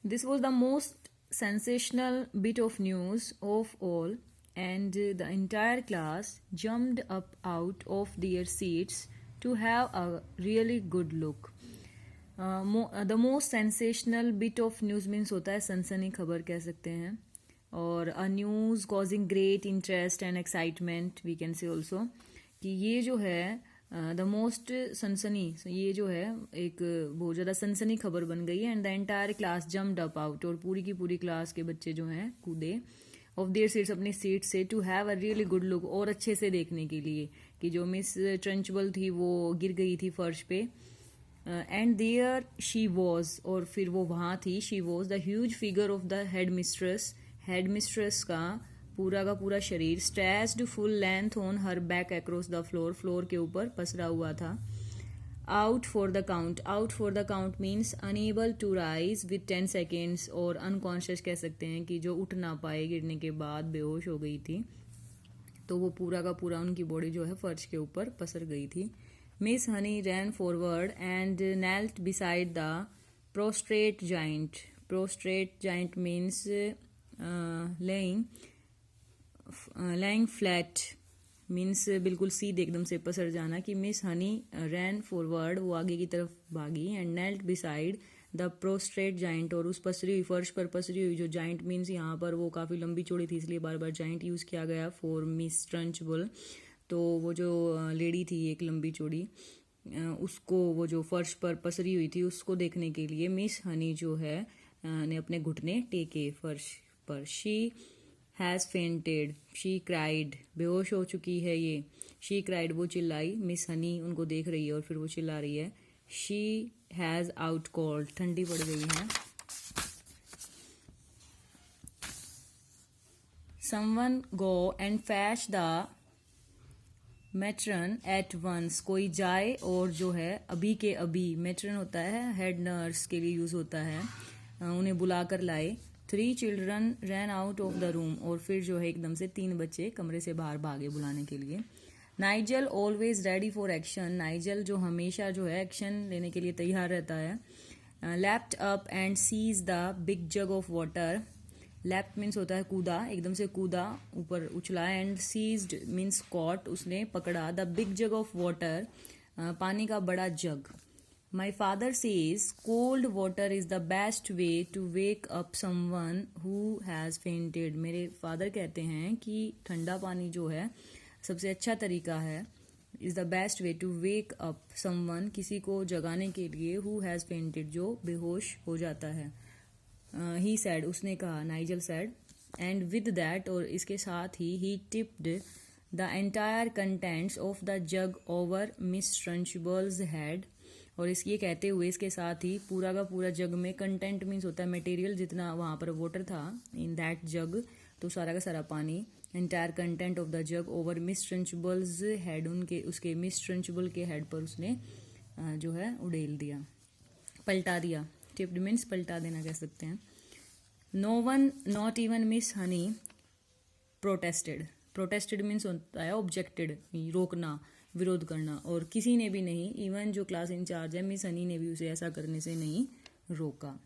This was the most sensational bit of news of all, and the entire class jumped up out of their seats to have a really good look. The most sensational bit of news means होता है सनसनी खबर कह सकते हैं, और a news causing great interest and excitement we can say also, कि ये जो है द मोस्ट सनसनी, ये जो है एक बहुत ज़्यादा सनसनी खबर बन गई है, and the entire class jumped up out, और पूरी की पूरी क्लास के बच्चे जो हैं कूदे ऑफ देयर सीट्स, अपनी सीट से, to have a really good look, और अच्छे से देखने के लिए, कि जो मिस ट्रंचबल थी वो गिर गई थी फर्श पे, एंड देयर शी वॉज, और फिर वो वहाँ थी, she was the huge figure of the headmistress का पूरा शरीर stretched full length on her back across the floor के ऊपर पसरा हुआ था. Out for the count means unable to rise with 10 seconds, और अनकॉन्शियस कह सकते हैं कि जो उठ ना पाए, गिरने के बाद बेहोश हो गई थी, तो वो पूरा का पूरा उनकी बॉडी जो है फर्श के ऊपर पसर गई थी. Miss Honey ran forward and knelt beside the prostrate giant means laying flat, means बिल्कुल सीधे एकदम से पसर जाना, कि मिस हनी रैन फॉरवर्ड, वो आगे की तरफ भागी, and knelt beside the prostate giant, और उस पसरी हुई फर्श पर पसरी हुई जो जाइंट मीन्स यहाँ पर वो काफ़ी लंबी चौड़ी थी, इसलिए बार बार जाइंट यूज़ किया गया फॉर मिस ट्रंचबुल. तो वो जो लेडी थी एक लंबी चौड़ी, उसको वो जो फर्श पर पसरी हुई थी उसको देखने के लिए मिस हनी जो है ने अपने घुटने टेके फर्श पर. She has fainted, she cried, बेहोश हो चुकी है ये, शी क्राइड, वो चिल्लाई. मिस हनी उनको देख रही है और फिर वो चिल्ला रही है, शी हैज़ आउट कोल्ड, ठंडी पड़ गई है. Someone go and fetch the matron at once, कोई जाए और जो है अभी के अभी, मेट्रन होता है हेड नर्स के लिए यूज़ होता है, उन्हें बुला कर लाए. 3 children ran out of the room, और फिर जो है एकदम से 3 बच्चे कमरे से बाहर भागे बुलाने के लिए. Nigel always ready for action, Nigel जो हमेशा जो है एक्शन लेने के लिए तैयार रहता है. Lapped up and seize the big jug of water, lapped means होता है कूदा, एकदम से कूदा, ऊपर उछला, एंड सीज्ड मीन्स कॉट, उसने पकड़ा, the big jug of water, पानी का बड़ा jug. My father says cold water is the best way to wake up someone who has fainted, मेरे फादर कहते हैं कि ठंडा पानी जो है सबसे अच्छा तरीका है, is the best way to wake up someone, किसी को जगाने के लिए, हु हैज़ फेंटेड, जो बेहोश हो जाता है. ही सैड, उसने कहा, Nigel said, and with that, और इसके साथ ही tipped the entire contents of the jug over Miss Trunchbull's head, और ये कहते हुए इसके साथ ही पूरा का पूरा जग में, कंटेंट मीन्स होता है मटेरियल, जितना वहाँ पर वाटर था इन दैट जग, तो सारा का सारा पानी, entire content of the jug over Miss Trunchbull's head, उसके मिस ट्रंचबल के हेड पर उसने जो है उड़ेल दिया, पलटा दिया. टिप्ड मीन्स पलटा देना कह सकते हैं. No one not even Miss Honey protested means होता है ऑब्जेक्टेड, रोकना, विरोध करना, और किसी ने भी नहीं, इवन जो क्लास इंचार्ज है मिस हनी ने भी उसे ऐसा करने से नहीं रोका.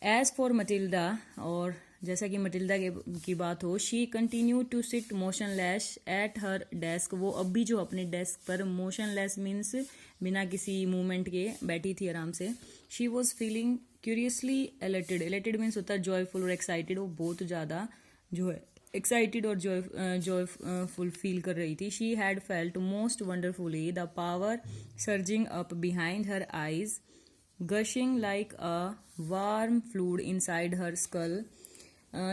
एज फॉर मटिल्डा, और जैसा कि मटिल्डा की बात हो, she continue to sit motionless at her desk, वो अब भी जो अपने डेस्क पर, मोशनलेस मीन्स बिना किसी मूवमेंट के बैठी थी आराम से. She was feeling curiously elated means होता है जॉयफुल और एक्साइटेड, वो बहुत ज़्यादा जो है एक्साइटेड और जॉयफुल फील कर रही थी. She had felt most wonderfully the power surging up behind her eyes, gushing like a warm fluid inside her skull.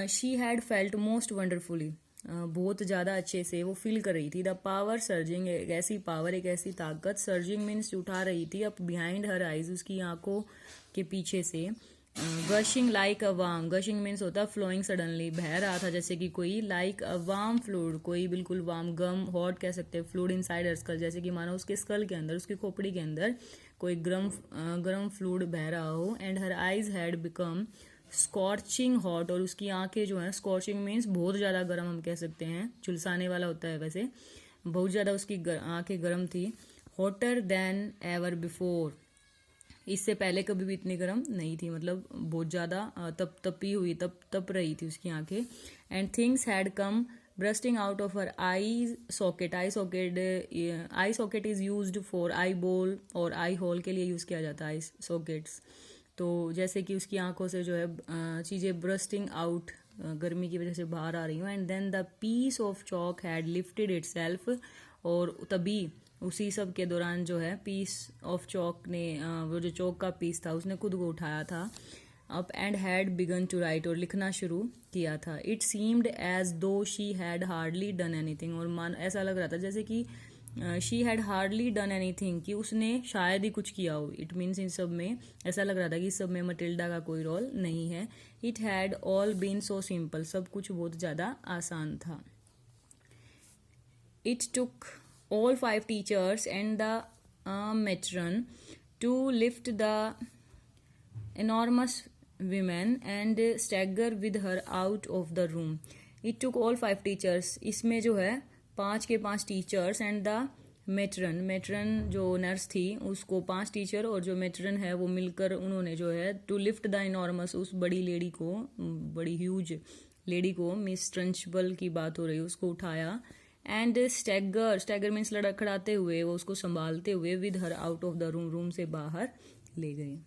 She had felt most wonderfully, बहुत ज़्यादा अच्छे से वो फील कर रही थी. द पावर सर्जिंग, एक ऐसी पावर, एक ऐसी ताकत, सर्जिंग मीन्स उठा रही थी, अब बिहाइंड हर आइज, उसकी आंखों के पीछे से. Gushing like a warm, gushing means होता है फ्लोइंग, सडनली बह रहा था जैसे कि कोई, लाइक अ वार्म फ्लूइड, कोई बिल्कुल वार्म, गम, हॉट कह सकते हैं, फ्लूइड इनसाइड हर स्कल, जैसे कि मानो उसके स्कल के अंदर, उसकी खोपड़ी के अंदर कोई गर्म फ्लूइड बह रहा हो. And her eyes had become scorching hot, और उसकी आंखें जो हैं, स्कॉर्चिंग मीन्स बहुत ज़्यादा गर्म हम कह सकते हैं, झुलसाने वाला होता है वैसे, बहुत ज़्यादा उसकी आंखें गर्म थी. हॉटर देन एवर बिफोर, इससे पहले कभी भी इतनी गर्म नहीं थी, मतलब बहुत ज़्यादा तपी हुई तप रही थी उसकी आंखें. And things had come bursting out of her I socket. I socket is used for eye ball और आई होल के लिए यूज़ किया जाता है आई सॉकेट्स. तो जैसे कि उसकी आंखों से जो है चीज़ें ब्रस्टिंग आउट गर्मी की वजह से बाहर आ रही हूँ. And then the piece of chalk had lifted itself, और तभी उसी सब के दौरान जो है पीस ऑफ चॉक ने वो जो चॉक का पीस था उसने खुद को उठाया था up and had begun to write, और लिखना शुरू किया था. It seemed as though she had hardly done anything, और मान ऐसा लग रहा था जैसे कि she had hardly done anything, कि उसने शायद ही कुछ किया हो. इट मीन्स इन सब में ऐसा लग रहा था कि इस सब में मटिल्डा का कोई रोल नहीं है. It had all been so simple, सब कुछ बहुत ज़्यादा आसान था. It took all 5 teachers and the matron to lift the enormous woman and stagger with her out of the room. It took all 5 teachers, इसमें जो है 5 के 5 टीचर्स एंड द मेट्रन जो नर्स थी उसको 5 टीचर और जो मेट्रन है वो मिलकर उन्होंने जो है टू लिफ्ट द इनॉर्मस, उस बड़ी लेडी को, बड़ी ह्यूज लेडी को, मिस ट्रंचबल की बात हो रही है, उसको उठाया. एंड स्टैगर मीन्स लड़खड़ाते हुए, वो उसको संभालते हुए with her out of the room, room से बाहर ले गए.